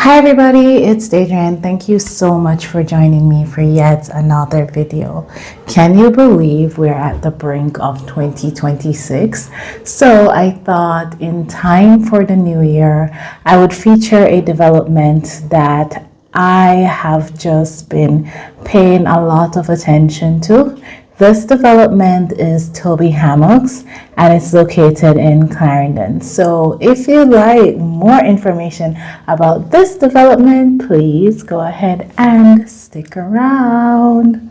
Hi everybody, it's Adrian. Thank you so much for joining me for yet another video. Can you believe we're at the brink of 2026? So I thought in time for the new year, I would feature a development that I have just been paying a lot of attention to. This development is Toby Hammocks and it's located in Clarendon. So if you'd like more information about this development, please go ahead and stick around.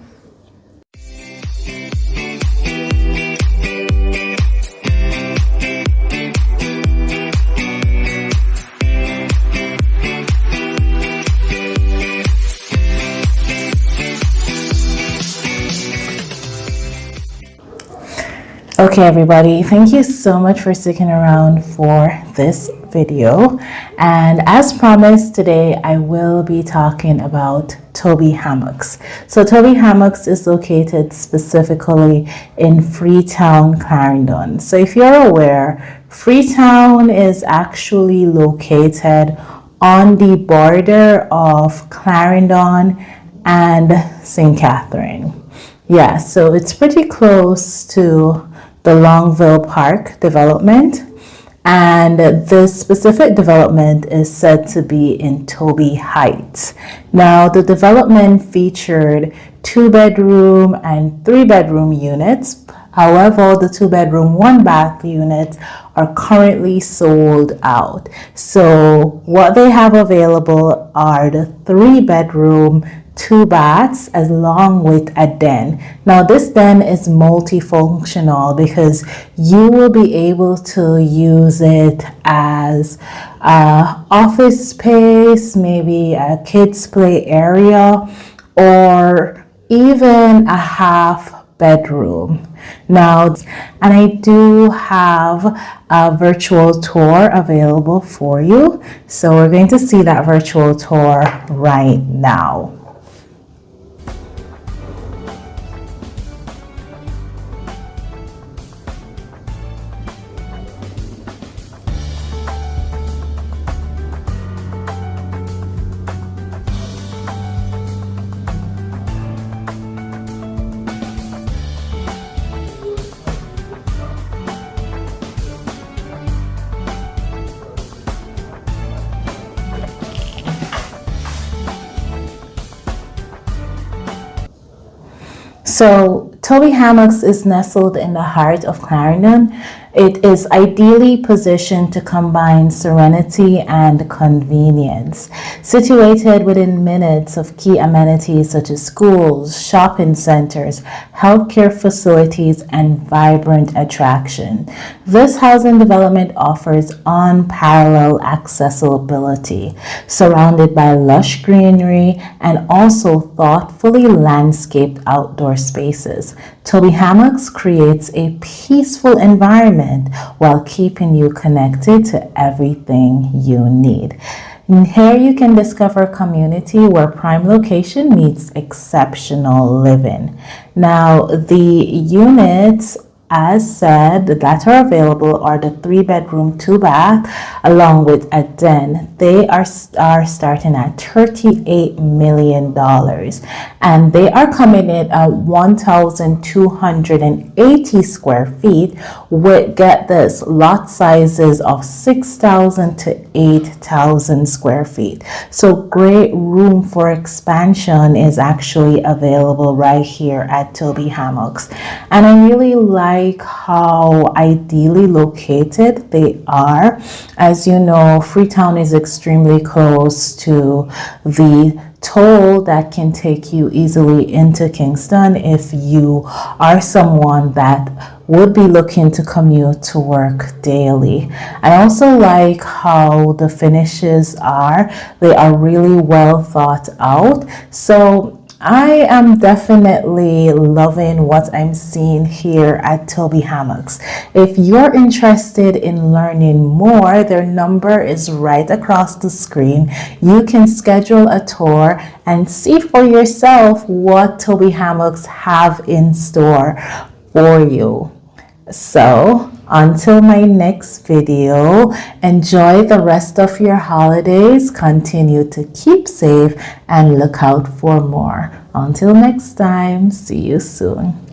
Okay everybody, thank you so much for sticking around for this video, and as promised, today I will be talking about Toby Hammocks. So Toby Hammocks is located specifically in Freetown, Clarendon. So if you're aware, Freetown is actually located on the border of Clarendon and St. Catherine. Yeah, so it's pretty close to the Longville Park development, and this specific development is said to be in Toby Heights. Now, the development featured 2-bedroom and 3-bedroom units. However, the 2-bedroom, 1-bath units are currently sold out. So what they have available are the 3-bedroom, 2 baths along with a den. Now this den is multifunctional because you will be able to use it as office space, maybe a kids play area, or even a half bedroom. Now, and I do have a virtual tour available for you, so we're going to see that virtual tour right now. So Toby Hammocks is nestled in the heart of Clarendon. It is ideally positioned to combine serenity and convenience. Situated within minutes of key amenities such as schools, shopping centers, healthcare facilities, and vibrant attraction, this housing development offers unparalleled accessibility, surrounded by lush greenery and also thoughtfully landscaped outdoor spaces. Toby Hammocks creates a peaceful environment while keeping you connected to everything you need. And here you can discover a community where prime location meets exceptional living. Now, the units, as said, that are available are the 3-bedroom, 2-bath, along with a den. They are starting at $38 million, and they are coming in at 1,280 square feet with, get this, lot sizes of 6,000 to 8,000 square feet. So great room for expansion is actually available right here at Toby Hammocks, and I really like how ideally located they are. As you know, Freetown is extremely close to the toll that can take you easily into Kingston if you are someone that would be looking to commute to work daily. I also like how the finishes are. They are really well thought out. So I am definitely loving what I'm seeing here at Toby Hammocks. If you're interested in learning more, their number is right across the screen. You can schedule a tour and see for yourself what Toby Hammocks have in store for you. So Until my next video, enjoy the rest of your holidays. Continue to keep safe and look out for more. Until next time, see you soon.